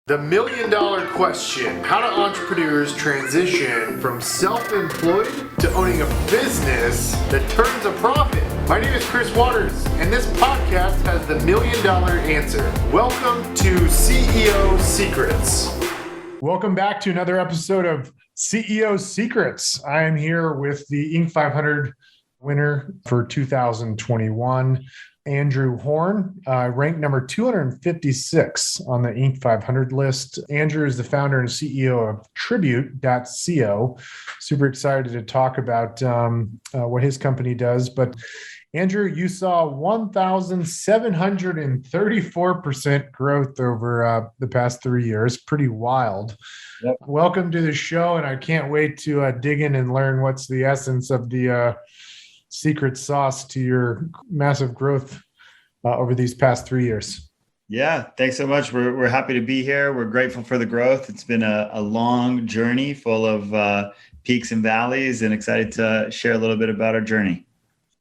The $1,000,000 question: how do entrepreneurs transition from self-employed to owning a business that turns a profit? My name is Chris Waters, and this podcast has the $1,000,000 answer. Welcome to CEO Secrets. Welcome back to another episode of CEO Secrets. I am here with the Inc. 500 winner for 2021. Andrew Horn, ranked number 256 on the Inc. 500 list. Andrew is the founder and CEO of Tribute.co. Super excited to talk about what his company does. But Andrew, you saw 1,734% growth over the past 3 years. Pretty wild. Yep. Welcome to the show, and I can't wait to dig in and learn what's the essence of the secret sauce to your massive growth over these past 3 years. Yeah, thanks so much. We're happy to be here. We're grateful for the growth. It's been a long journey full of peaks and valleys, and excited to share a little bit about our journey.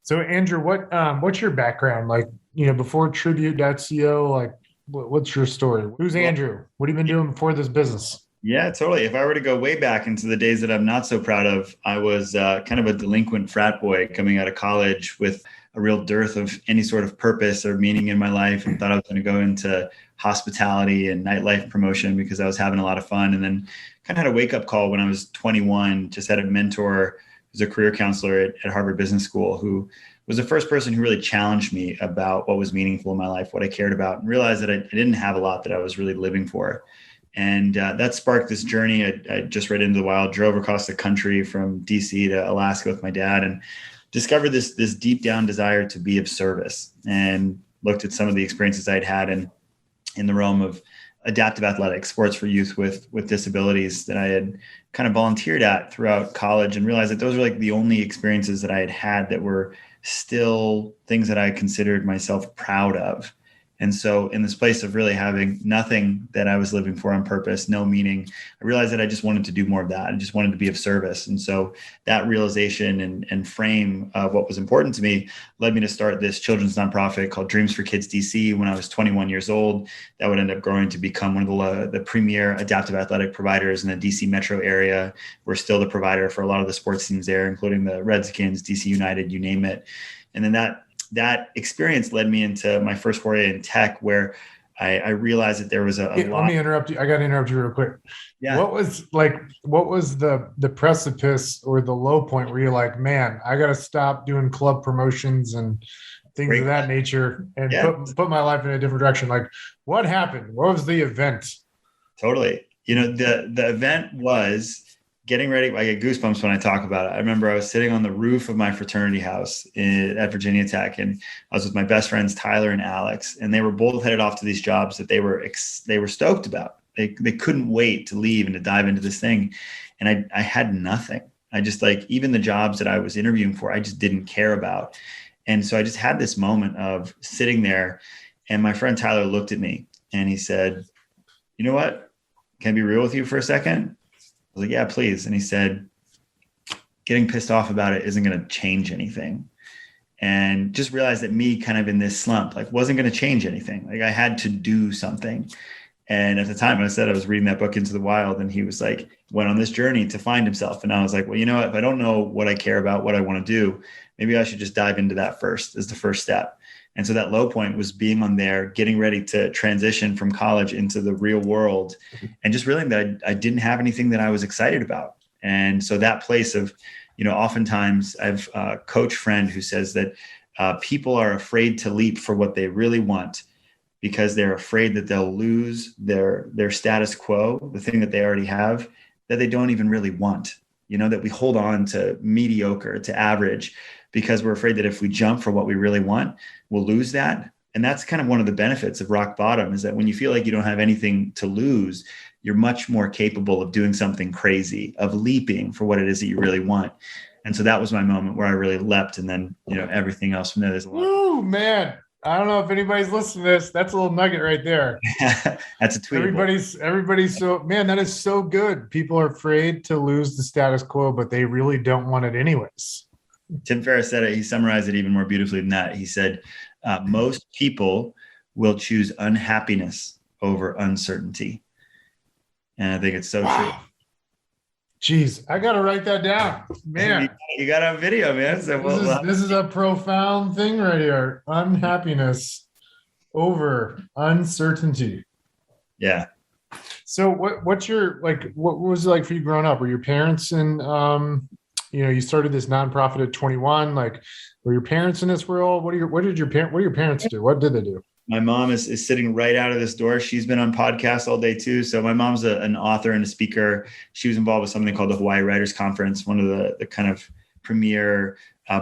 So Andrew, what's your background? Like, before Tribute.co, what's your story? Who's Andrew? What have you been doing before this business? Yeah, totally. If I were to go way back into the days that I'm not so proud of, I was kind of a delinquent frat boy coming out of college with a real dearth of any sort of purpose or meaning in my life, and thought I was going to go into hospitality and nightlife promotion because I was having a lot of fun. And then kind of had a wake-up call when I was 21, just had a mentor who's a career counselor at Harvard Business School, who was the first person who really challenged me about what was meaningful in my life, what I cared about, and realized that I didn't have a lot that I was really living for. And that sparked this journey. I just right into the wild, drove across the country from DC to Alaska with my dad, and discovered this deep down desire to be of service, and looked at some of the experiences I'd had in the realm of adaptive athletics, sports for youth with disabilities that I had kind of volunteered at throughout college, and realized that those were like the only experiences that I had had that were still things that I considered myself proud of. And so in this place of really having nothing that I was living for on purpose, no meaning, I realized that I just wanted to do more of that. I just wanted to be of service. And so that realization and frame of what was important to me led me to start this children's nonprofit called Dreams for Kids DC when I was 21 years old. That would end up growing to become one of the premier adaptive athletic providers in the DC metro area. We're still the provider for a lot of the sports teams there, including the Redskins, DC United, you name it. And then that experience led me into my first foray in tech, where I realized that there was a lot. Let me interrupt you. I got to interrupt you real quick. Yeah. What was the precipice or the low point where you're like, man, I got to stop doing club promotions and things of that nature and put my life in a different direction? Like, what happened? What was the event? Totally. The event was getting ready. I get goosebumps when I talk about it. I remember I was sitting on the roof of my fraternity house at Virginia Tech, and I was with my best friends, Tyler and Alex, and they were both headed off to these jobs that they were stoked about. They couldn't wait to leave and to dive into this thing. And I had nothing. I just even the jobs that I was interviewing for, I just didn't care about. And so I just had this moment of sitting there, and my friend Tyler looked at me and he said, "You know what? Can I be real with you for a second?" I was like, "Yeah, please." And he said, "Getting pissed off about it isn't going to change anything." And just realized that me kind of in this slump, wasn't going to change anything. I had to do something. And at the time I said I was reading that book, Into the Wild, and he was went on this journey to find himself. And I was like, well, you know what? If I don't know what I care about, what I want to do, maybe I should just dive into that first as the first step. And so that low point was being on there, getting ready to transition from college into the real world, and just realizing that I didn't have anything that I was excited about. And so that place of, oftentimes I've a coach friend who says that people are afraid to leap for what they really want because they're afraid that they'll lose their status quo, the thing that they already have, that they don't even really want, that we hold on to mediocre, to average, because we're afraid that if we jump for what we really want, we'll lose that. And that's kind of one of the benefits of rock bottom, is that when you feel like you don't have anything to lose, you're much more capable of doing something crazy, of leaping for what it is that you really want. And so that was my moment where I really leapt, and then, everything else from there. There's a lot. Ooh, man. I don't know if anybody's listening to this. That's a little nugget right there. That's a tweet. Everybody's so, man, that is so good. People are afraid to lose the status quo, but they really don't want it anyways. Tim Ferriss said it. He summarized it even more beautifully than that. He said, most people will choose unhappiness over uncertainty. And I think it's so true. Wow. Jeez, I got to write that down, man. You got on video, man. So This is a profound thing right here. Unhappiness over uncertainty. Yeah. So what's your, like, what was it like for you growing up? Were your parents in, you started this nonprofit at 21, like, were your parents in this world? What did your parents do? What did they do? My mom is sitting right out of this door. She's been on podcasts all day too. So my mom's an author and a speaker. She was involved with something called the Hawaii Writers Conference, one of the kind of premier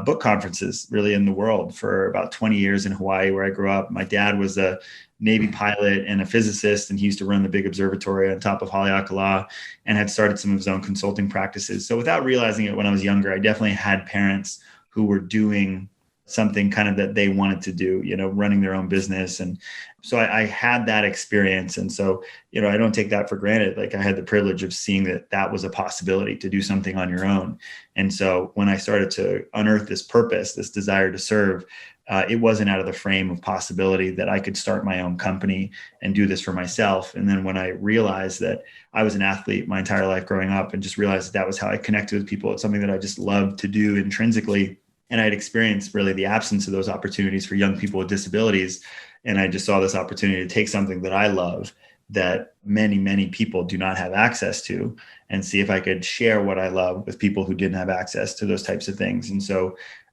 book conferences really in the world, for about 20 years in Hawaii, where I grew up. My dad was a Navy pilot and a physicist, and he used to run the big observatory on top of Haleakala and had started some of his own consulting practices. So without realizing it when I was younger, I definitely had parents who were doing something kind of that they wanted to do, running their own business. And so I had that experience. And so, I don't take that for granted. Like, I had the privilege of seeing that was a possibility to do something on your own. And so when I started to unearth this purpose, this desire to serve, it wasn't out of the frame of possibility that I could start my own company and do this for myself. And then when I realized that I was an athlete my entire life growing up, and just realized that was how I connected with people, it's something that I just loved to do intrinsically. And I'd experienced really the absence of those opportunities for young people with disabilities. And I just saw this opportunity to take something that I love, that many, many people do not have access to, and see if I could share what I love with people who didn't have access to those types of things.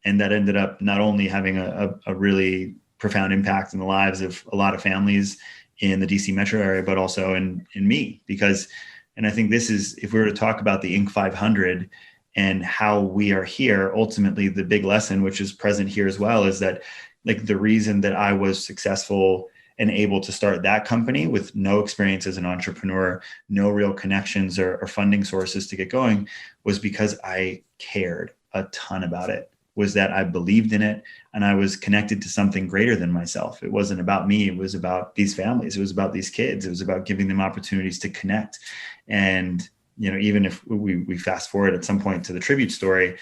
And that ended up not only having a really profound impact in the lives of a lot of families in the DC metro area, but also in me, and I think this is, if we were to talk about the Inc. 500 and how we are here, ultimately the big lesson, which is present here as well, is that, like, the reason that I was successful and able to start that company with no experience as an entrepreneur, no real connections or funding sources to get going, was because I cared a ton about it, was that I believed in it, and I was connected to something greater than myself. It wasn't about me. It was about these families. It was about these kids. It was about giving them opportunities to connect. And even if we fast forward at some point to the tribute story,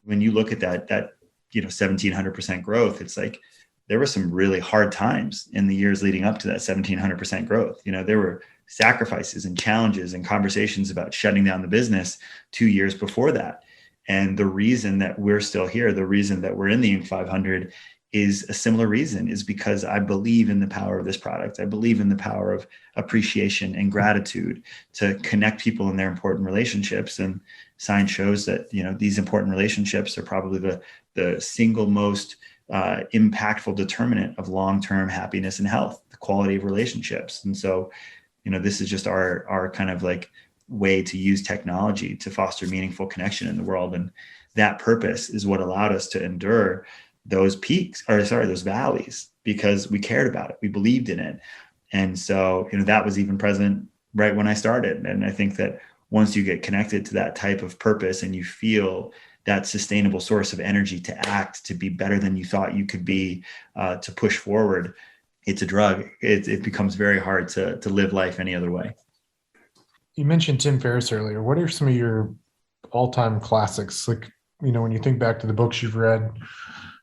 when you look at that 1,700% growth, it's like there were some really hard times in the years leading up to that 1,700% growth. There were sacrifices and challenges and conversations about shutting down the business 2 years before that. And the reason that we're still here, the reason that we're in the Inc. 500, is a similar reason, is because I believe in the power of this product. I believe in the power of appreciation and gratitude to connect people in their important relationships. And science shows that, these important relationships are probably the single most impactful determinant of long-term happiness and health, the quality of relationships. And so, this is just our kind of like way to use technology to foster meaningful connection in the world. And that purpose is what allowed us to endure those those valleys, because we cared about it. We believed in it. And so, that was even present right when I started. And I think that once you get connected to that type of purpose and you feel that sustainable source of energy to act, to be better than you thought you could be, to push forward, it's a drug. It becomes very hard to live life any other way. You mentioned Tim Ferriss earlier. What are some of your all-time classics? Like, when you think back to the books you've read,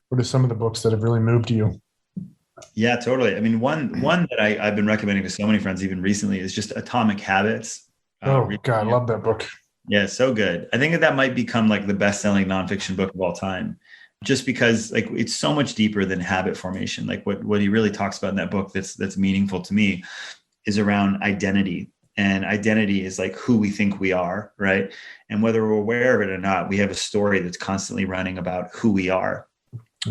what are some of the books that have really moved you? Yeah, totally. I mean, one that I've been recommending to so many friends even recently is just Atomic Habits. God, I love that book. Yeah, so good. I think that might become like the best-selling nonfiction book of all time, just because like it's so much deeper than habit formation. Like what he really talks about in that book that's meaningful to me is around identity. And identity is like who we think we are, right? And whether we're aware of it or not, we have a story that's constantly running about who we are.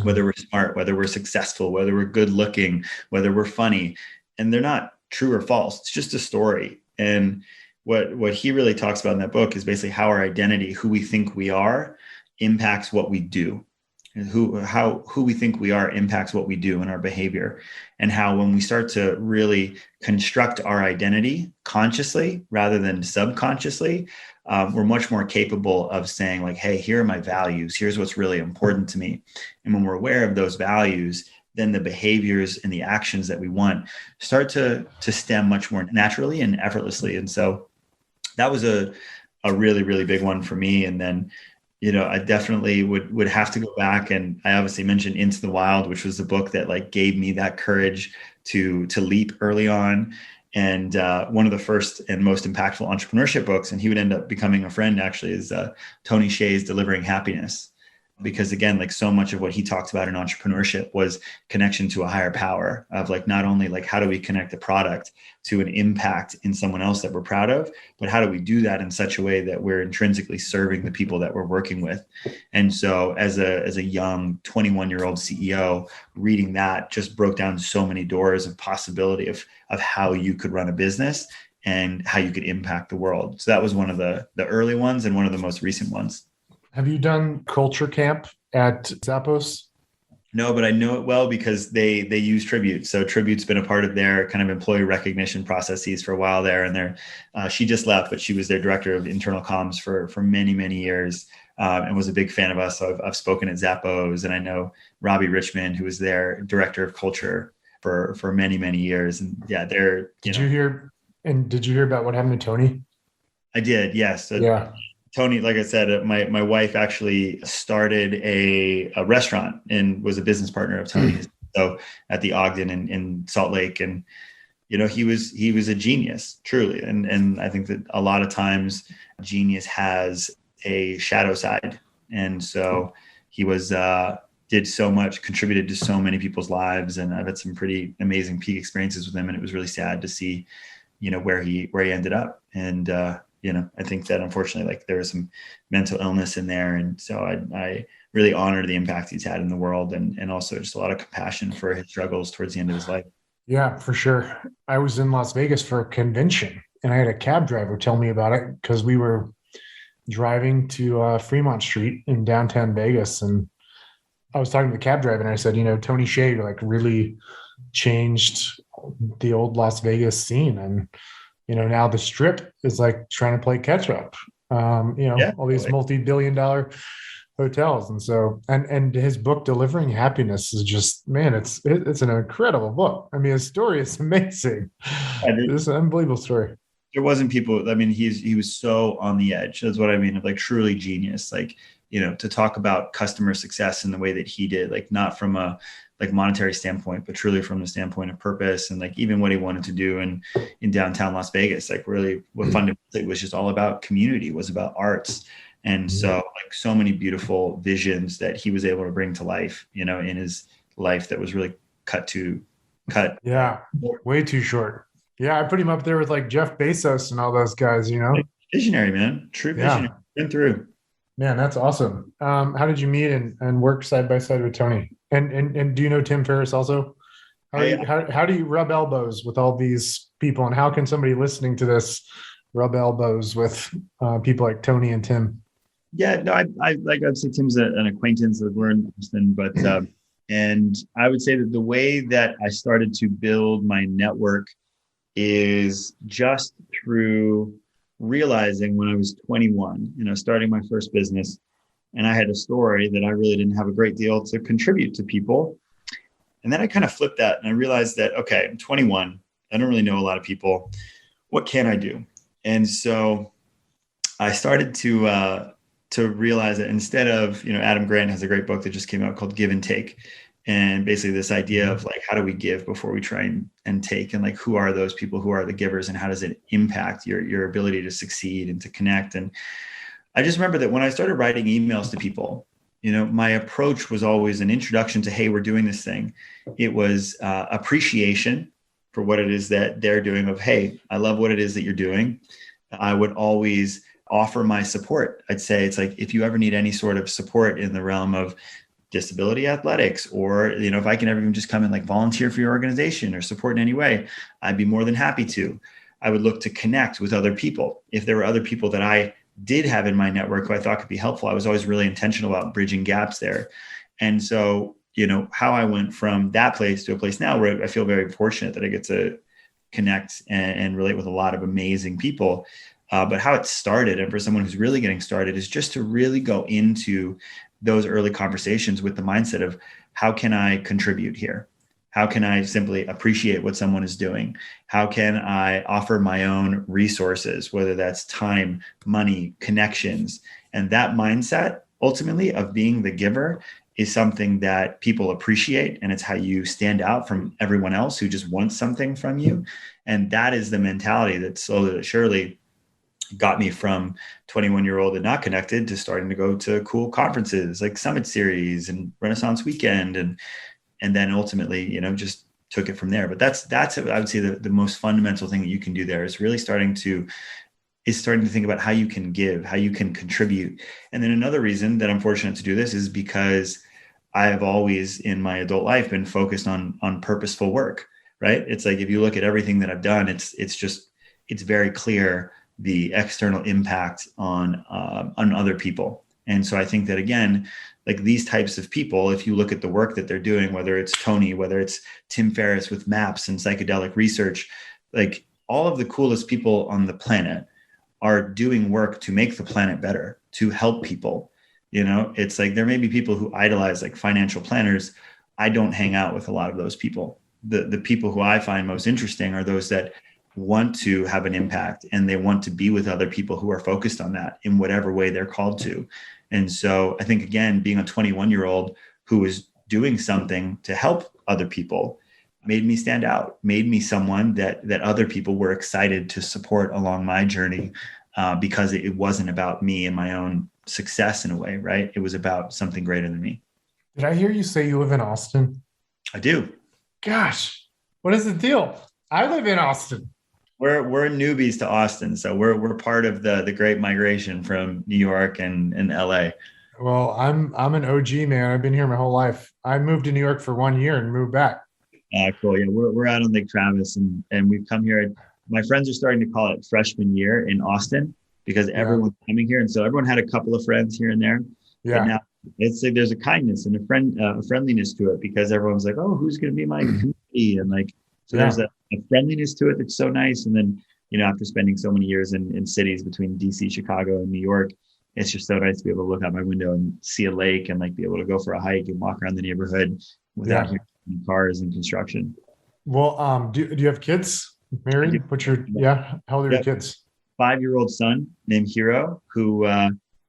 Whether we're smart, whether we're successful, whether we're good looking, whether we're funny, and they're not true or false. It's just a story. And what he really talks about in that book is basically how our identity, who we think we are, impacts what we do. And who we think we are impacts what we do in our behavior. And how when we start to really construct our identity consciously rather than subconsciously, we're much more capable of saying like, hey, here are my values. Here's what's really important to me. And when we're aware of those values, then the behaviors and the actions that we want start to stem much more naturally and effortlessly. And so that was a really, really big one for me. And then, I definitely would have to go back, and I obviously mentioned Into the Wild, which was the book that like gave me that courage to leap early on. And one of the first and most impactful entrepreneurship books, and he would end up becoming a friend actually, is Tony Hsieh's Delivering Happiness. Because again, like so much of what he talks about in entrepreneurship was connection to a higher power of like, not only like how do we connect the product to an impact in someone else that we're proud of, but how do we do that in such a way that we're intrinsically serving the people that we're working with. And so as a young 21-year-old CEO, reading that just broke down so many doors of possibility of how you could run a business and how you could impact the world. So that was one of the early ones and one of the most recent ones. Have you done Culture Camp at Zappos? No, but I know it well because they use Tribute. So Tribute's been a part of their kind of employee recognition processes for a while there. And she just left, but she was their director of internal comms for many, many years, and was a big fan of us. So I've spoken at Zappos, and I know Robbie Richmond, who was their director of culture for many, many years. And yeah, Did you hear about what happened to Tony? I did, yes. So, yeah. Tony, like I said, my wife actually started a restaurant and was a business partner of Tony's. So at the Ogden in Salt Lake, and he was a genius, truly. And I think that a lot of times genius has a shadow side, and so he did so much, contributed to so many people's lives, and I've had some pretty amazing peak experiences with him. And it was really sad to see, where he ended up, and I think that unfortunately, like there was some mental illness in there. And so I really honor the impact he's had in the world, and also just a lot of compassion for his struggles towards the end of his life. Yeah, for sure. I was in Las Vegas for a convention, and I had a cab driver tell me about it because we were driving to Fremont Street in downtown Vegas. And I was talking to the cab driver, and I said, Tony Hsieh like really changed the old Las Vegas scene. And now the Strip is like trying to play catch up. All these multi-billion-dollar hotels, and so and his book Delivering Happiness is just, man, it's an incredible book. I mean, his story is amazing. It's an unbelievable story. There wasn't people. I mean, he was so on the edge. That's what I mean of like truly genius. Like to talk about customer success in the way that he did, like not from a like monetary standpoint, but truly from the standpoint of purpose, and like even what he wanted to do in downtown Las Vegas, like really what fundamentally was just all about community, was about arts. And so like so many beautiful visions that he was able to bring to life, in his life that was really cut. Yeah. Way too short. Yeah. I put him up there with like Jeff Bezos and all those guys, Visionary, man. True visionary. Yeah. Been through. Man, that's awesome. How did you meet and work side by side with Tony? And do you know Tim Ferriss also? How do you rub elbows with all these people? And how can somebody listening to this rub elbows with people like Tony and Tim? Yeah, no, I'd say Tim's an acquaintance that we're in Boston, but and I would say that the way that I started to build my network is just through realizing when I was 21, starting my first business, and I had a story that I really didn't have a great deal to contribute to people. And then I kind of flipped that, and I realized that, okay, I'm 21. I don't really know a lot of people. What can I do? And so I started to realize that instead of, Adam Grant has a great book that just came out called Give and Take. And basically this idea of like, how do we give before we try and take? And like, who are those people who are the givers, and how does it impact your ability to succeed and to connect? And I just remember that when I started writing emails to people, my approach was always an introduction to, hey, we're doing this thing. It was appreciation for what it is that they're doing, of, hey, I love what it is that you're doing. I would always offer my support. I'd say it's like, if you ever need any sort of support in the realm of disability athletics, or, if I can ever even just come and like volunteer for your organization or support in any way, I'd be more than happy to. I would look to connect with other people. If there were other people that I did have in my network who I thought could be helpful, I was always really intentional about bridging gaps there. And so, how I went from that place to a place now where I feel very fortunate that I get to connect and relate with a lot of amazing people. But how it started, and for someone who's really getting started, is just to really go into those early conversations with the mindset of, how can I contribute here? How can I simply appreciate what someone is doing? How can I offer my own resources, whether that's time, money, connections? And that mindset, ultimately, of being the giver is something that people appreciate, and it's how you stand out from everyone else who just wants something from you. And that is the mentality that slowly but surely got me from 21-year-old and not connected to starting to go to cool conferences like Summit Series and Renaissance Weekend, and then ultimately, just took it from there. But that's I would say the most fundamental thing that you can do there is really starting to think about how you can give, how you can contribute. And then another reason that I'm fortunate to do this is because I have always in my adult life been focused on purposeful work, right? It's like, if you look at everything that I've done, it's very clear the external impact on other people. And so I think that, again, like these types of people, if you look at the work that they're doing, whether it's Tony, whether it's Tim Ferriss with maps and psychedelic research, like all of the coolest people on the planet are doing work to make the planet better, to help people. It's like, there may be people who idolize like financial planners. I don't hang out with a lot of those people. The people who I find most interesting are those that want to have an impact, and they want to be with other people who are focused on that in whatever way they're called to. And so I think, again, being a 21-year-old who was doing something to help other people made me stand out, made me someone that other people were excited to support along my journey, because it wasn't about me and my own success in a way, right? It was about something greater than me. Did I hear you say you live in Austin? I do. Gosh, what is the deal? I live in Austin. We're newbies to Austin, so we're part of the great migration from New York and LA. Well, I'm an OG, man. I've been here my whole life. I moved to New York for 1 year and moved back. Cool. Yeah, we're out on Lake Travis, and we've come here. My friends are starting to call it freshman year in Austin because everyone's coming here, and so everyone had a couple of friends here and there. Yeah. But now it's like there's a kindness and a friendliness to it, because everyone's like, oh, who's going to be my community? And like, so there's a friendliness to it that's so nice. And then, after spending so many years in cities between DC, Chicago, and New York, it's just so nice to be able to look out my window and see a lake and like be able to go for a hike and walk around the neighborhood without hearing cars and construction. Well, do you have kids? Married? How old are your kids? 5-year-old son named Hiro, who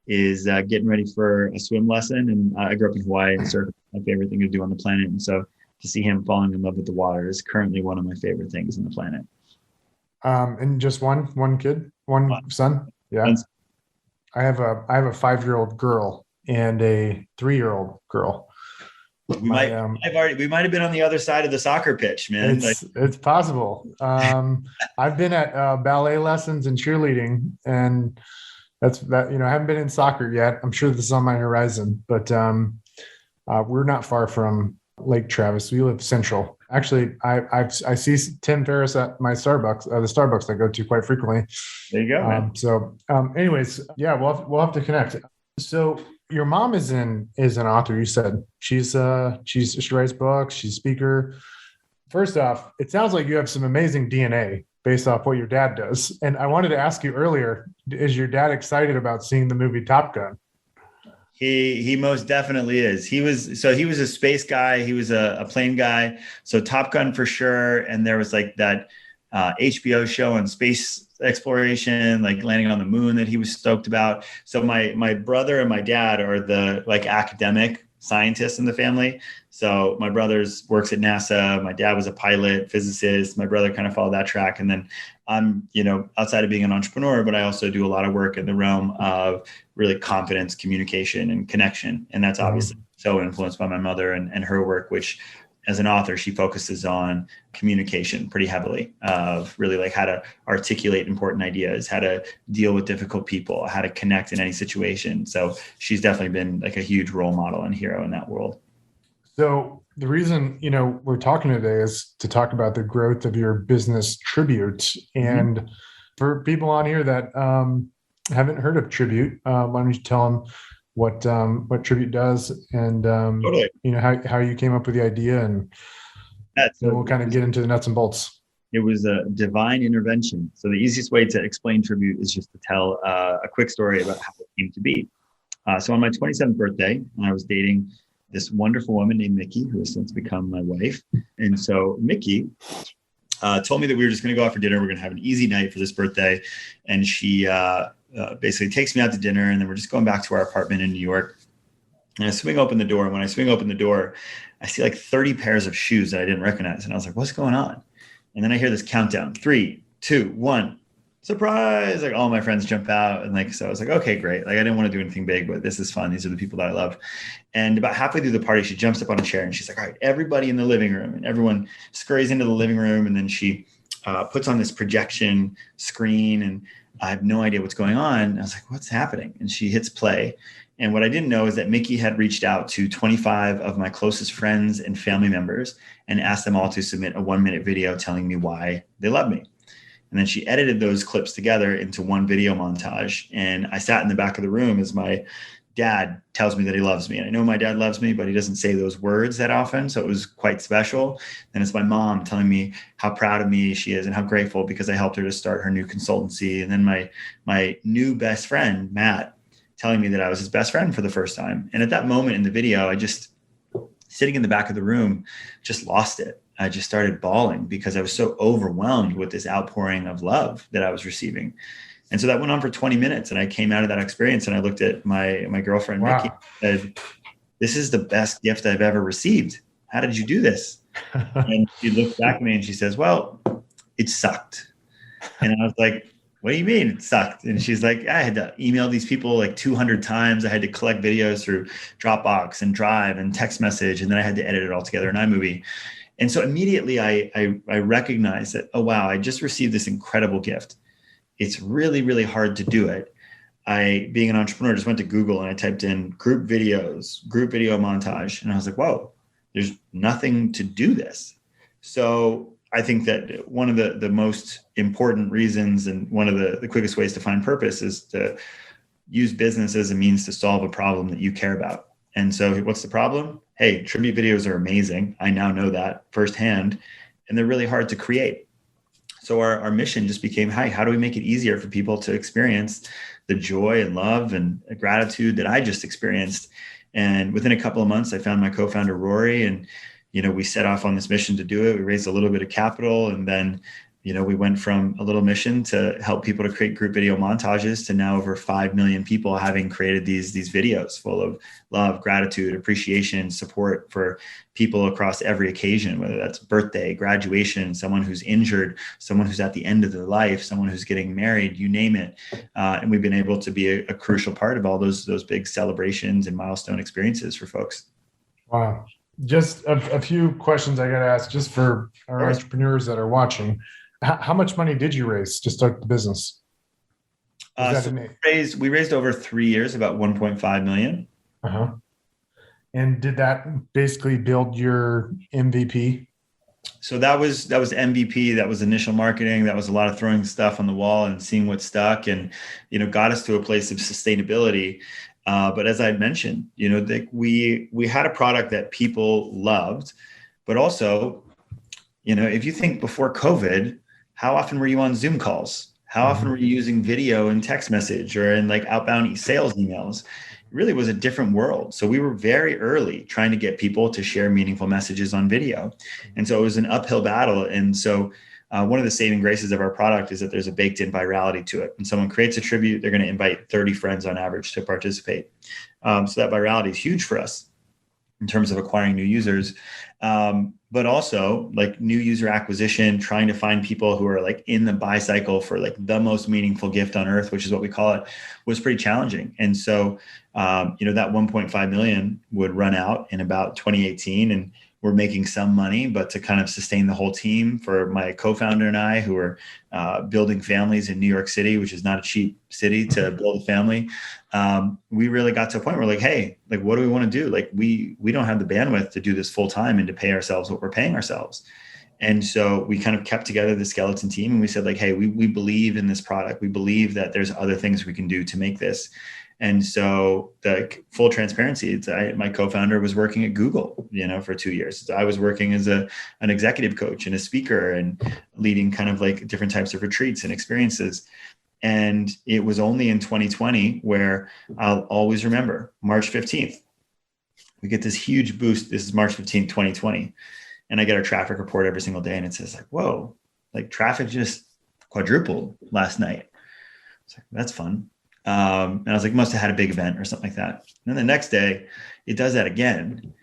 is getting ready for a swim lesson. And I grew up in Hawaii, and surfing is my favorite thing to do on the planet. And so to see him falling in love with the water is currently one of my favorite things on the planet. And just one kid, one son. Yeah. I have a 5-year-old girl and a 3-year-old girl. We might have been on the other side of the soccer pitch, man. It's possible. I've been at ballet lessons and cheerleading, and I haven't been in soccer yet. I'm sure this is on my horizon, but we're not far from Lake Travis. We live central. Actually, I see Tim Ferriss at my Starbucks, the Starbucks I go to quite frequently. There you go. Anyways, yeah, we'll have to connect. So your mom is an author. You said she writes books. She's a speaker. First off, it sounds like you have some amazing DNA based off what your dad does. And I wanted to ask you earlier: is your dad excited about seeing the movie Top Gun? He most definitely is. He was a space guy. He was a plane guy. So Top Gun for sure. And there was like that HBO show on space exploration, like landing on the moon, that he was stoked about. So my brother and my dad are the like academic scientists in the family. So my brother's works at NASA. My dad was a pilot, physicist. My brother kind of followed that track. And then I'm, outside of being an entrepreneur, but I also do a lot of work in the realm of really confidence, communication, and connection. And that's obviously so influenced by my mother and her work, which as an author, she focuses on communication pretty heavily, of really like how to articulate important ideas, how to deal with difficult people, how to connect in any situation. So she's definitely been like a huge role model and hero in that world. So the reason, we're talking today is to talk about the growth of your business Tribute. And for people on here that haven't heard of Tribute, why don't you tell them what Tribute does and Totally. How you came up with the idea, and then we'll kind of get into the nuts and bolts. It was a divine intervention. So the easiest way to explain Tribute is just to tell a quick story about how it came to be. So on my 27th birthday, I was dating this wonderful woman named Mickey, who has since become my wife. And so Mickey told me that we were just going to go out for dinner. We're going to have an easy night for this birthday. And she basically takes me out to dinner, and then we're just going back to our apartment in New York. And I swing open the door. And when I swing open the door, I see like 30 pairs of shoes that I didn't recognize. And I was like, what's going on? And then I hear this countdown, 3, 2, 1, surprise. Like all my friends jump out. And like, so I was like, okay, great. Like I didn't want to do anything big, but this is fun. These are the people that I love. And about halfway through the party, she jumps up on a chair and she's like, all right, everybody in the living room. And everyone scurries into the living room. And then she puts on this projection screen and I have no idea what's going on. I was like, what's happening? And she hits play. And what I didn't know is that Mickey had reached out to 25 of my closest friends and family members and asked them all to submit a 1-minute video telling me why they love me. And then she edited those clips together into one video montage. And I sat in the back of the room as my dad tells me that he loves me. And I know my dad loves me, but he doesn't say those words that often. So it was quite special. And it's my mom telling me how proud of me she is and how grateful because I helped her to start her new consultancy. And then my new best friend, Matt, telling me that I was his best friend for the first time. And at that moment in the video, I just, sitting in the back of the room, just lost it. I just started bawling because I was so overwhelmed with this outpouring of love that I was receiving. And so that went on for 20 minutes. And I came out of that experience and I looked at my girlfriend, Wow. Mickey, and said, this is the best gift I've ever received. How did you do this? And she looked back at me and she says, well, it sucked. And I was like, what do you mean it sucked? And she's like, I had to email these people like 200 times. I had to collect videos through Dropbox and Drive and text message. And then I had to edit it all together in iMovie. And so immediately I recognized that, oh, wow, I just received this incredible gift. It's really, really hard to do it. I, being an entrepreneur, just went to Google and I typed in group video montage. And I was like, whoa, there's nothing to do this. So I think that one of the most important reasons and one of the quickest ways to find purpose is to use business as a means to solve a problem that you care about. And so what's the problem? Hey, tribute videos are amazing. I now know that firsthand, and they're really hard to create. So our mission just became, hey, how do we make it easier for people to experience the joy and love and gratitude that I just experienced? And within a couple of months, I found my co-founder, Rory, and we set off on this mission to do it. We raised a little bit of capital, and then we went from a little mission to help people to create group video montages to now over 5 million people having created these videos full of love, gratitude, appreciation, support for people across every occasion, whether that's birthday, graduation, someone who's injured, someone who's at the end of their life, someone who's getting married, you name it. And we've been able to be a crucial part of all those big celebrations and milestone experiences for folks. Wow. Just a few questions I got to ask just for our entrepreneurs that are watching. How much money did you raise to start the business? We raised over 3 years, about 1.5 million. Uh-huh. And did that basically build your MVP? So that was MVP. That was initial marketing. That was a lot of throwing stuff on the wall and seeing what stuck, and got us to a place of sustainability. But as I had mentioned, we had a product that people loved, but also, if you think before COVID, how often were you on Zoom calls? How often were you using video and text message or in like outbound sales emails? It really was a different world. So we were very early trying to get people to share meaningful messages on video. And so it was an uphill battle. And so one of the saving graces of our product is that there's a baked in virality to it. When someone creates a tribute, they're going to invite 30 friends on average to participate. So that virality is huge for us in terms of acquiring new users. But also like new user acquisition, trying to find people who are like in the buy cycle for like the most meaningful gift on earth, which is what we call it, was pretty challenging. And so, that 1.5 million would run out in about 2018, and we're making some money, but to kind of sustain the whole team for my co-founder and I, who are building families in New York City, which is not a cheap city to build a family. We really got to a point where like, hey, like, what do we want to do? Like we don't have the bandwidth to do this full time and to pay ourselves what we're paying ourselves. And so we kind of kept together the skeleton team, and we said like, hey, we believe in this product. We believe that there's other things we can do to make this. And so the full transparency, my co-founder was working at Google, for 2 years. I was working as an executive coach and a speaker and leading kind of like different types of retreats and experiences. And it was only in 2020 where I'll always remember March 15th, we get this huge boost. This is March 15th, 2020. And I get our traffic report every single day. And it says like, whoa, like traffic just quadrupled last night. It's like, that's fun. And I was like, must have had a big event or something like that. And then the next day it does that again.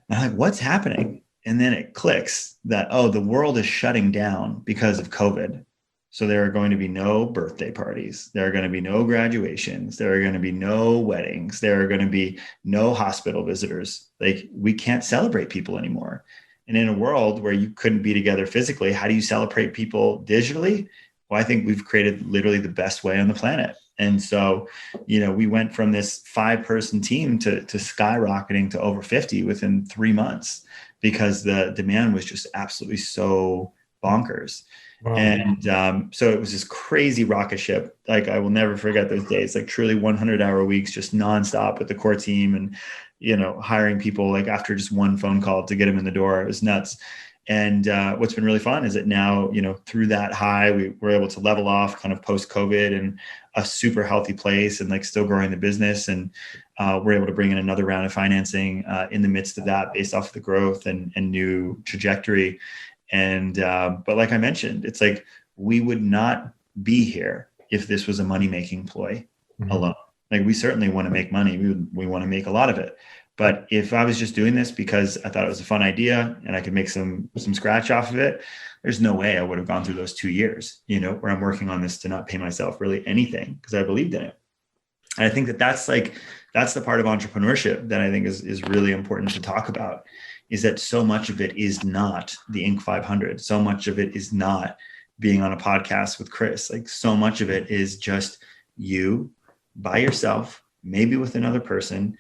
And I'm like, what's happening? And then it clicks that, oh, the world is shutting down because of COVID. So there are going to be no birthday parties. There are going to be no graduations. There are going to be no weddings. There are going to be no hospital visitors. Like, we can't celebrate people anymore. And in a world where you couldn't be together physically, how do you celebrate people digitally? Well, I think we've created literally the best way on the planet. And so, we went from this 5-person team to skyrocketing to over 50 within 3 months because the demand was just absolutely so bonkers. Wow. And so it was this crazy rocket ship. Like, I will never forget those days, like truly 100-hour weeks, just nonstop with the core team and, hiring people like after just one phone call to get them in the door. It was nuts. And what's been really fun is that now, through that high, we were able to level off kind of post-COVID and a super healthy place and like still growing the business. And we're able to bring in another round of financing in the midst of that based off of the growth and new trajectory. And but like I mentioned, it's like we would not be here if this was a money-making ploy alone. Like, we certainly want to make money. We want to make a lot of it. But if I was just doing this because I thought it was a fun idea and I could make some scratch off of it, there's no way I would have gone through those 2 years, where I'm working on this to not pay myself really anything because I believed in it. And I think that's the part of entrepreneurship that I think is really important to talk about, is that so much of it is not the Inc. 500. So much of it is not being on a podcast with Chris. Like, so much of it is just you by yourself, maybe with another person,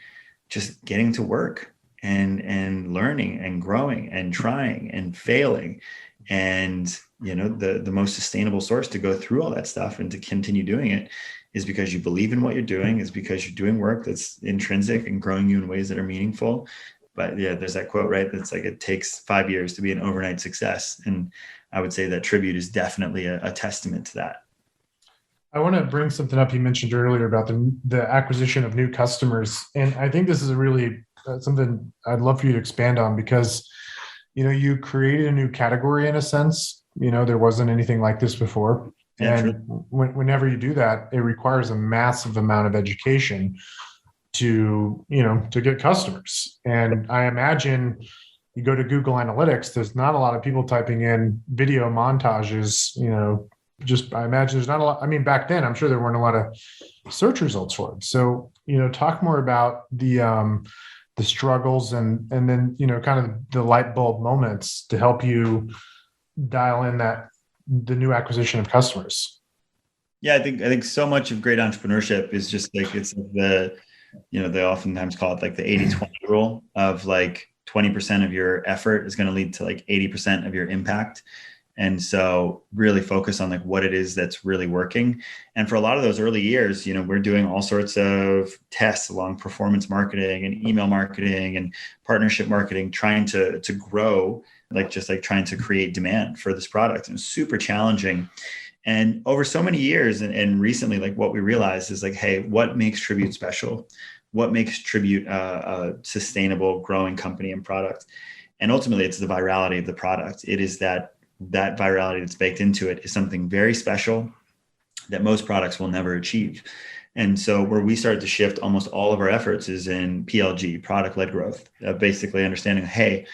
just getting to work and learning and growing and trying and failing. And, the most sustainable source to go through all that stuff and to continue doing it is because you believe in what you're doing, is because you're doing work that's intrinsic and growing you in ways that are meaningful. But yeah, there's that quote, right? That's like, it takes 5 years to be an overnight success. And I would say that Tribute is definitely a testament to that. I want to bring something up you mentioned earlier about the acquisition of new customers. And I think this is a really something I'd love for you to expand on, because, you created a new category in a sense. There wasn't anything like this before. Yeah, and whenever you do that, it requires a massive amount of education to get customers. And I imagine you go to Google Analytics, there's not a lot of people typing in video montages, I imagine there's not a lot. I mean, back then, I'm sure there weren't a lot of search results for it. So, talk more about the struggles and then, kind of the light bulb moments to help you dial in the new acquisition of customers. Yeah, I think so much of great entrepreneurship is just like, it's the, they oftentimes call it like the 80-20 rule of like 20% of your effort is going to lead to like 80% of your impact. And so really focus on like what it is that's really working. And for a lot of those early years, we're doing all sorts of tests along performance marketing and email marketing and partnership marketing, trying to grow, trying to create demand for this product. And it's super challenging. And over so many years and recently, like, what we realized is like, hey, what makes Tribute special? What makes Tribute a sustainable, growing company and product? And ultimately, it's the virality of the product. It is that virality that's baked into it is something very special that most products will never achieve. And so where we started to shift almost all of our efforts is in PLG, product-led growth, basically understanding, hey,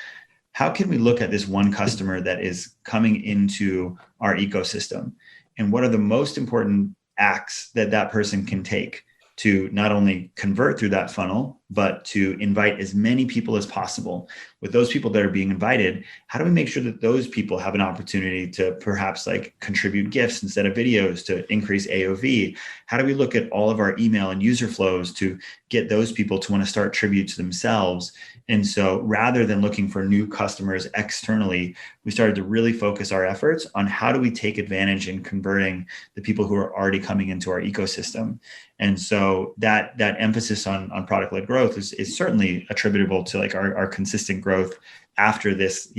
how can we look at this one customer that is coming into our ecosystem, and what are the most important acts that person can take to not only convert through that funnel, but to invite as many people as possible. With those people that are being invited, how do we make sure that those people have an opportunity to perhaps like contribute gifts instead of videos to increase AOV? How do we look at all of our email and user flows to get those people to want to start Tribute to themselves? And so rather than looking for new customers externally, we started to really focus our efforts on how do we take advantage in converting the people who are already coming into our ecosystem. And so that emphasis on product-led growth is certainly attributable to like our consistent growth after this,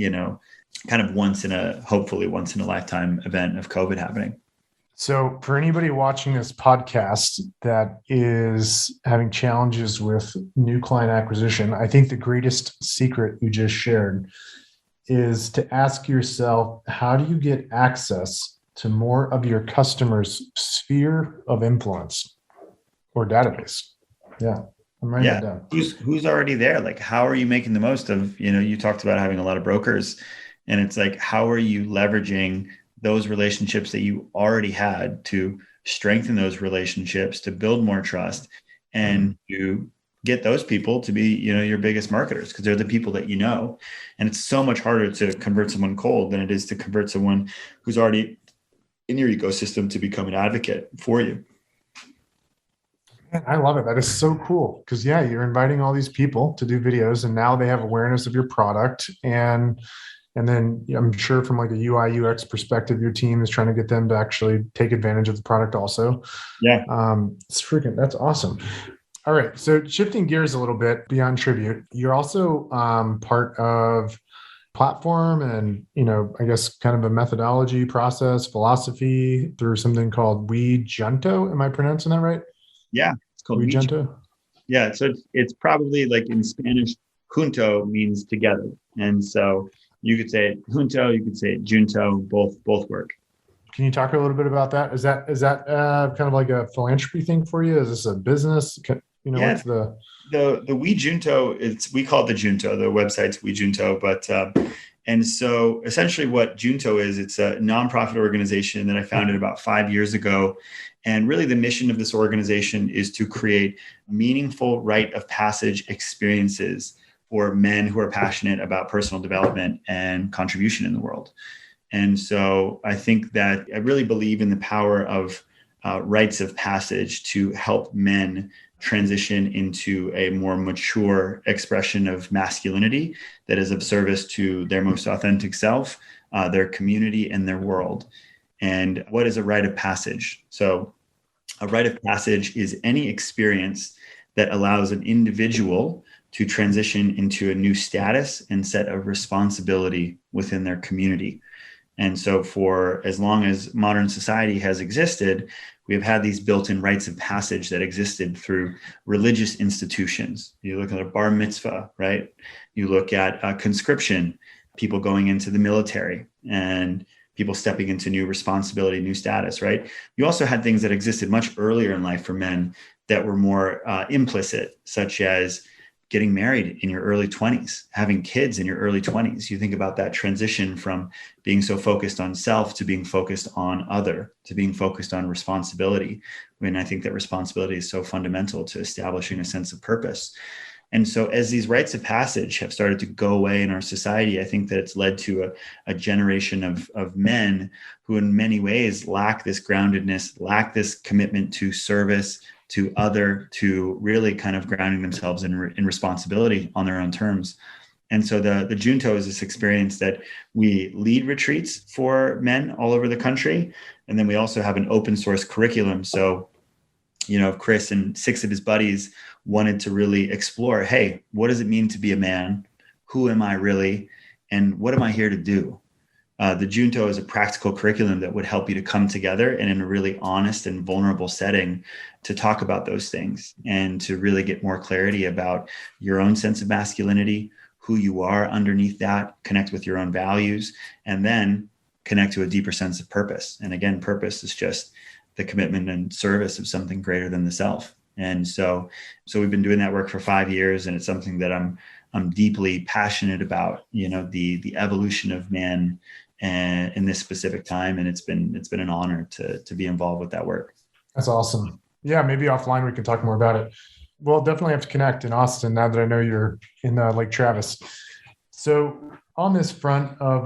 kind of hopefully once in a lifetime event of COVID happening. So for anybody watching this podcast that is having challenges with new client acquisition, I think the greatest secret you just shared is to ask yourself, how do you get access to more of your customers' sphere of influence? or database. Yeah. I'm writing that down. Who's already there? Like, how are you making the most of, you talked about having a lot of brokers, and it's like, how are you leveraging those relationships that you already had to strengthen those relationships, to build more trust, and to get those people to be, your biggest marketers, because they're the people that you know. And it's so much harder to convert someone cold than it is to convert someone who's already in your ecosystem to become an advocate for you. Man, I love it. That is so cool. Because you're inviting all these people to do videos, and now they have awareness of your product. And then I'm sure from like a UI UX perspective, your team is trying to get them to actually take advantage of the product also. Yeah. That's awesome. All right. So shifting gears a little bit beyond Tribute, you're also part of platform and, I guess kind of a methodology, process, philosophy through something called Junto. Am I pronouncing that right? Yeah. It's called Junto. Yeah. So it's probably like in Spanish, junto means together. And so you could say it junto, you could say it junto, both work. Can you talk a little bit about that? Is that kind of like a philanthropy thing for you? Is this a business? What's the Junto? We call it the Junto. The website's Junto, but and so essentially what Junto is, it's a nonprofit organization that I founded about 5 years ago. And really the mission of this organization is to create meaningful rite of passage experiences for men who are passionate about personal development and contribution in the world. And so I think that I really believe in the power of rites of passage to help men transition into a more mature expression of masculinity that is of service to their most authentic self, their community, and their world. And what is a rite of passage? So a rite of passage is any experience that allows an individual to transition into a new status and set of responsibility within their community. And so for as long as modern society has existed, we have had these built-in rites of passage that existed through religious institutions. You look at a bar mitzvah, right? You look at conscription, people going into the military and people stepping into new responsibility, new status, right? You also had things that existed much earlier in life for men that were more implicit, such as getting married in your early 20s, having kids in your early 20s. You think about that transition from being so focused on self to being focused on other, to being focused on responsibility. When I think that responsibility is so fundamental to establishing a sense of purpose. And so as these rites of passage have started to go away in our society, I think that it's led to a generation of men who in many ways lack this groundedness, lack this commitment to service, to other, to really kind of grounding themselves in responsibility on their own terms. And so the Junto is this experience that we lead retreats for men all over the country. And then we also have an open source curriculum. So, Chris and 6 of his buddies wanted to really explore, hey, what does it mean to be a man? Who am I really? And what am I here to do? The Junto is a practical curriculum that would help you to come together and in a really honest and vulnerable setting to talk about those things and to really get more clarity about your own sense of masculinity, who you are underneath that, connect with your own values, and then connect to a deeper sense of purpose. And again, purpose is just the commitment and service of something greater than the self. And so we've been doing that work for 5 years, and it's something that I'm deeply passionate about, the evolution of man and in this specific time. And it's been an honor to be involved with that work. That's awesome. Yeah, maybe offline we can talk more about it. We'll definitely have to connect in Austin now that I know you're in Lake Travis. So on this front of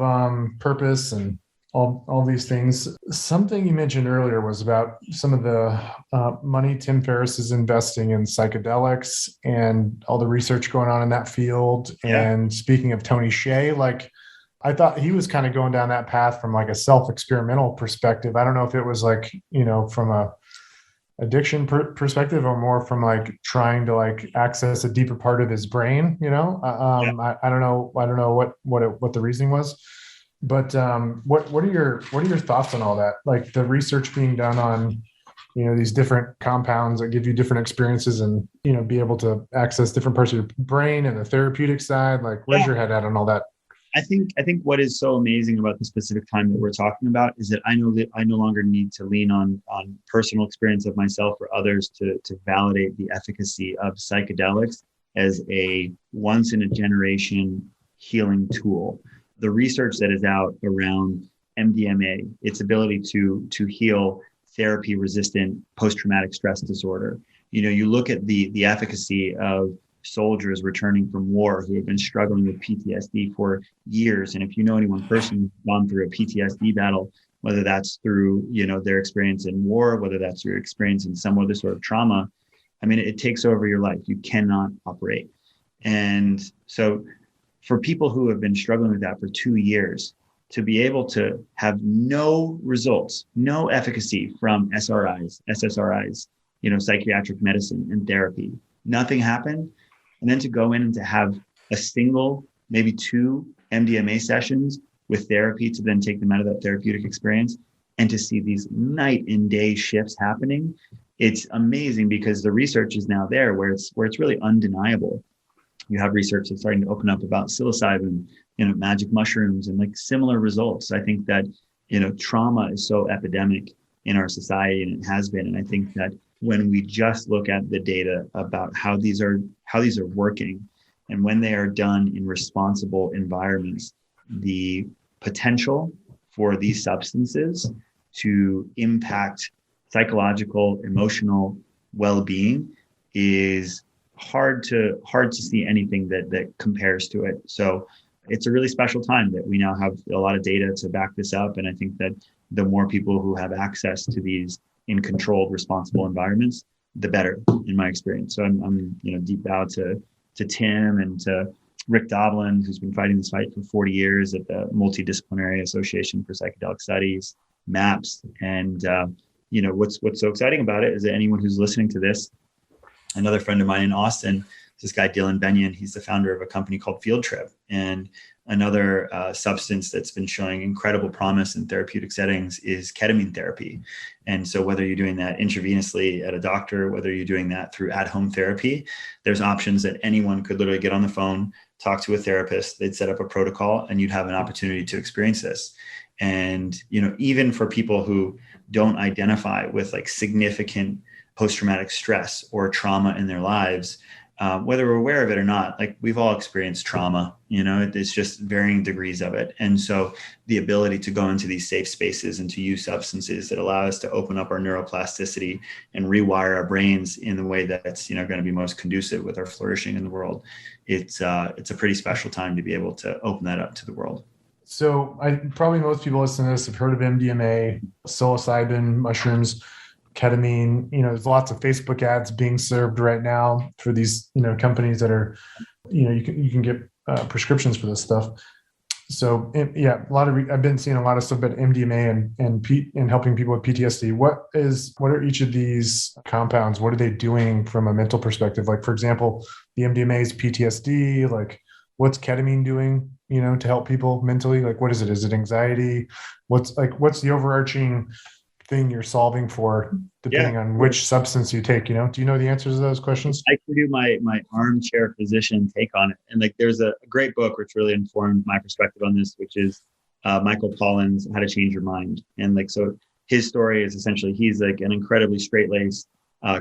purpose and all these things, something you mentioned earlier was about some of the money Tim Ferriss is investing in psychedelics and all the research going on in that field. Yeah. And speaking of Tony Hsieh, I thought he was kind of going down that path from a self-experimental perspective. I don't know if it was from a addiction perspective or more from trying to access a deeper part of his brain, Yeah. I don't know what the reasoning was, but what are your thoughts on all that? The research being done on, these different compounds that give you different experiences and, be able to access different parts of your brain and the therapeutic side. Where's your head at on all that? I think what is so amazing about the specific time that we're talking about is that I know that I no longer need to lean on personal experience of myself or others to validate the efficacy of psychedelics as a once in a generation healing tool. The research that is out around MDMA, its ability to heal therapy resistant post-traumatic stress disorder. You look at the efficacy of soldiers returning from war who have been struggling with PTSD for years. And if you know anyone personally who's gone through a PTSD battle, whether that's through, their experience in war, whether that's your experience in some other sort of trauma, I mean, it takes over your life. You cannot operate. And so for people who have been struggling with that for 2 years, to be able to have no results, no efficacy from SSRIs, psychiatric medicine and therapy, nothing happened. And then to go in and to have a single, maybe 2 MDMA sessions with therapy to then take them out of that therapeutic experience and to see these night and day shifts happening. It's amazing because the research is now there where it's really undeniable. You have research that's starting to open up about psilocybin, magic mushrooms and like similar results. I think that, trauma is so epidemic in our society and it has been. And I think that when we just look at the data about how these are working and when they are done in responsible environments, the potential for these substances to impact psychological, emotional well-being is hard to see anything that compares to it. So it's a really special time that we now have a lot of data to back this up. And I think that the more people who have access to these in controlled, responsible environments, the better, in my experience. So I'm deep bow to Tim and to Rick Doblin, who's been fighting this fight for 40 years at the Multidisciplinary Association for Psychedelic Studies, MAPS. And what's so exciting about it is that anyone who's listening to this, another friend of mine in Austin, this guy Dylan Benyon, he's the founder of a company called Field Trip, and another substance that's been showing incredible promise in therapeutic settings is ketamine therapy. And so whether you're doing that intravenously at a doctor, whether you're doing that through at-home therapy, there's options that anyone could literally get on the phone, talk to a therapist, they'd set up a protocol, and you'd have an opportunity to experience this. And, even for people who don't identify with like significant post-traumatic stress or trauma in their lives, whether we're aware of it or not, like we've all experienced trauma, it's just varying degrees of it. And so the ability to go into these safe spaces and to use substances that allow us to open up our neuroplasticity and rewire our brains in the way that's, going to be most conducive with our flourishing in the world. It's a pretty special time to be able to open that up to the world. So probably most people listening to this have heard of MDMA, psilocybin, mushrooms, ketamine. There's lots of Facebook ads being served right now for these, companies that are, you can get prescriptions for this stuff. So yeah, I've been seeing a lot of stuff about MDMA and helping people with PTSD. What are each of these compounds? What are they doing from a mental perspective? Like, for example, the MDMA is PTSD. Like, what's ketamine doing, to help people mentally? Like, what is it? Is it anxiety? What's the overarching thing you're solving for, depending on which substance you take? Do you know the answers to those questions? I can do my armchair physician take on it. And like, there's a great book which really informed my perspective on this, which is Michael Pollan's How to Change Your Mind. And like, so his story is essentially, he's like an incredibly straight-laced,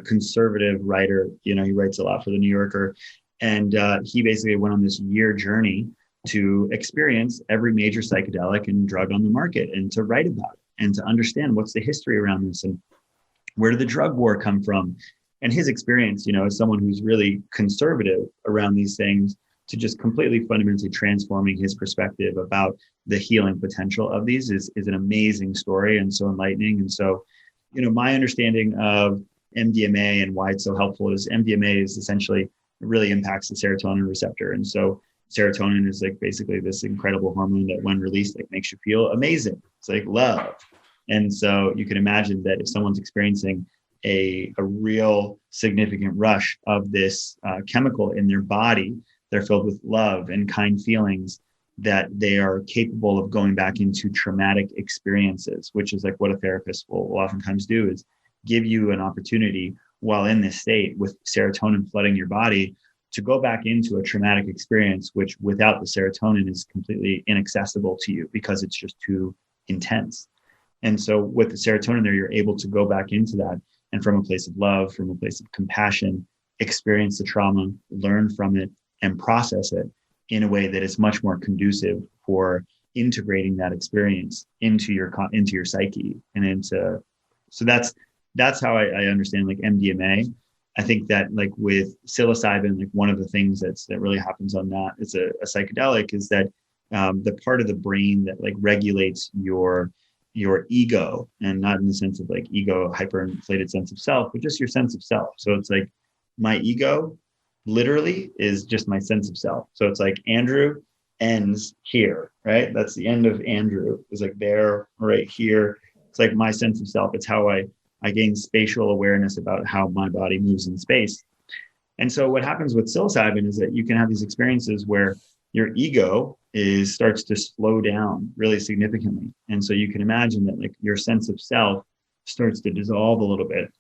conservative writer. He writes a lot for the New Yorker. And he basically went on this year journey to experience every major psychedelic and drug on the market and to write about it and to understand what's the history around this and where did the drug war come from. And his experience, as someone who's really conservative around these things, to just completely fundamentally transforming his perspective about the healing potential of these is an amazing story and so enlightening. And so, my understanding of MDMA and why it's so helpful is MDMA is essentially, it really impacts the serotonin receptor. And so serotonin is like basically this incredible hormone that when released, like makes you feel amazing. It's like love. And so you can imagine that if someone's experiencing a real significant rush of this chemical in their body, they're filled with love and kind feelings, that they are capable of going back into traumatic experiences, which is like what a therapist will oftentimes do, is give you an opportunity while in this state with serotonin flooding your body to go back into a traumatic experience, which without the serotonin is completely inaccessible to you because it's just too intense. And so with the serotonin there, you're able to go back into that and from a place of love, from a place of compassion, experience the trauma, learn from it, and process it in a way that is much more conducive for integrating that experience into your psyche and into. So that's how I understand like MDMA. I think that like with psilocybin, like one of the things that really happens on that is a psychedelic is that the part of the brain that like regulates your ego, and not in the sense of like ego, hyperinflated sense of self, but just your sense of self. So it's like my ego literally is just my sense of self. So it's like Andrew ends here, right? That's the end of Andrew. It's like there, right here. It's like my sense of self. It's how I gain spatial awareness about how my body moves in space. And so what happens with psilocybin is that you can have these experiences where your ego starts to slow down really significantly. And so you can imagine that like your sense of self starts to dissolve a little bit.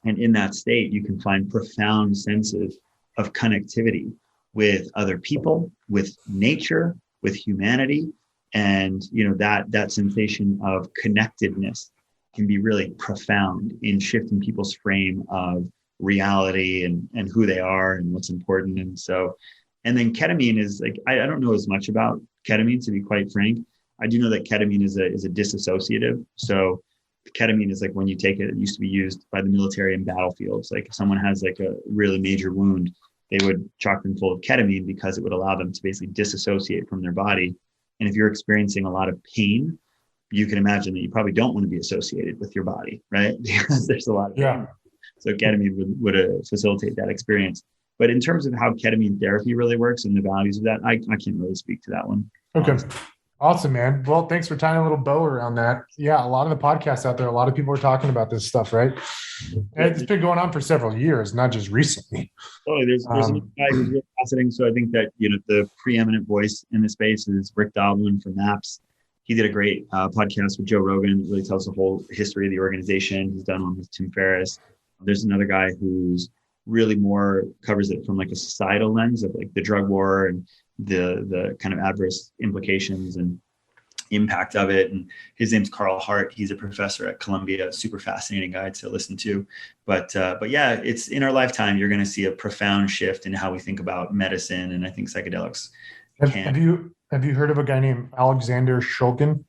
And in that state, you can find profound senses of connectivity with other people, with nature, with humanity. And, that sensation of connectedness can be really profound in shifting people's frame of reality and who they are and what's important. And then ketamine is like, I don't know as much about ketamine, to be quite frank. I do know that ketamine is a dissociative. So ketamine is like when you take it, it used to be used by the military in battlefields. Like if someone has like a really major wound, they would chock them full of ketamine because it would allow them to basically disassociate from their body. And if you're experiencing a lot of pain, you can imagine that you probably don't want to be associated with your body, right? Because there's a lot of pain. Yeah. So ketamine would facilitate that experience. But in terms of how ketamine therapy really works and the values of that, I can't really speak to that one. Okay. Awesome, man. Well, thanks for tying a little bow around that. Yeah, a lot of the podcasts out there, a lot of people are talking about this stuff, right? And it's been going on for several years, not just recently. Totally. There's a guy who's really fascinating. So I think that, the preeminent voice in the space is Rick Doblin from MAPS. He did a great podcast with Joe Rogan that really tells the whole history of the organization. He's done one with Tim Ferriss. There's another guy who's really more covers it from like a societal lens of like the drug war and the kind of adverse implications and impact of it. And his name's Carl Hart. He's a professor at Columbia, super fascinating guy to listen to. But yeah, it's in our lifetime, you're going to see a profound shift in how we think about medicine. And I think psychedelics Have you heard of a guy named Alexander Shulgin?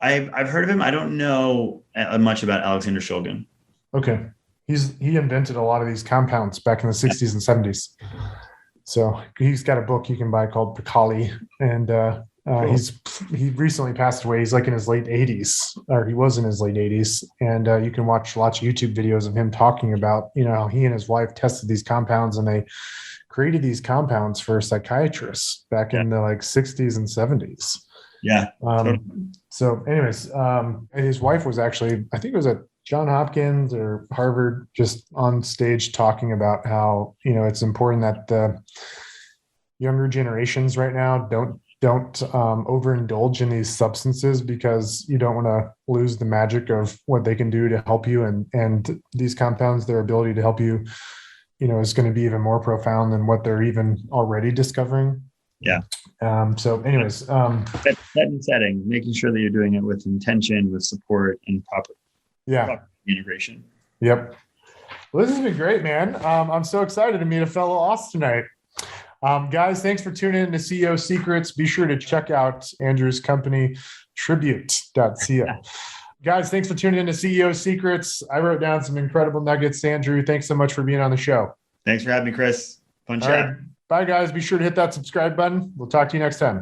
I've heard of him. I don't know much about Alexander Shulgin. Okay. He invented a lot of these compounds back in the 60s and 70s. So he's got a book you can buy called Picali, and Cool. he recently passed away. He's like in his late 80s, or he was in his late 80s. And you can watch lots of YouTube videos of him talking about, how he and his wife tested these compounds, and they created these compounds for psychiatrists back in the like 60s and 70s. Yeah. So anyways, his wife was actually, I think it was at John Hopkins or Harvard, just on stage talking about how, it's important that the younger generations right now don't overindulge in these substances, because you don't want to lose the magic of what they can do to help you. And these compounds, their ability to help you, is going to be even more profound than what they're even already discovering. Yeah. So anyways, setting, making sure that you're doing it with intention, with support, and proper integration. Yep. Well, this has been great, man. I'm so excited to meet a fellow Austinite. Guys, thanks for tuning in to CEO Secrets. Be sure to check out Andrew's company, tribute.co. Guys, thanks for tuning in to CEO Secrets. I wrote down some incredible nuggets. Andrew, thanks so much for being on the show. Thanks for having me, Chris. Fun chat. All right. Bye, guys. Be sure to hit that subscribe button. We'll talk to you next time.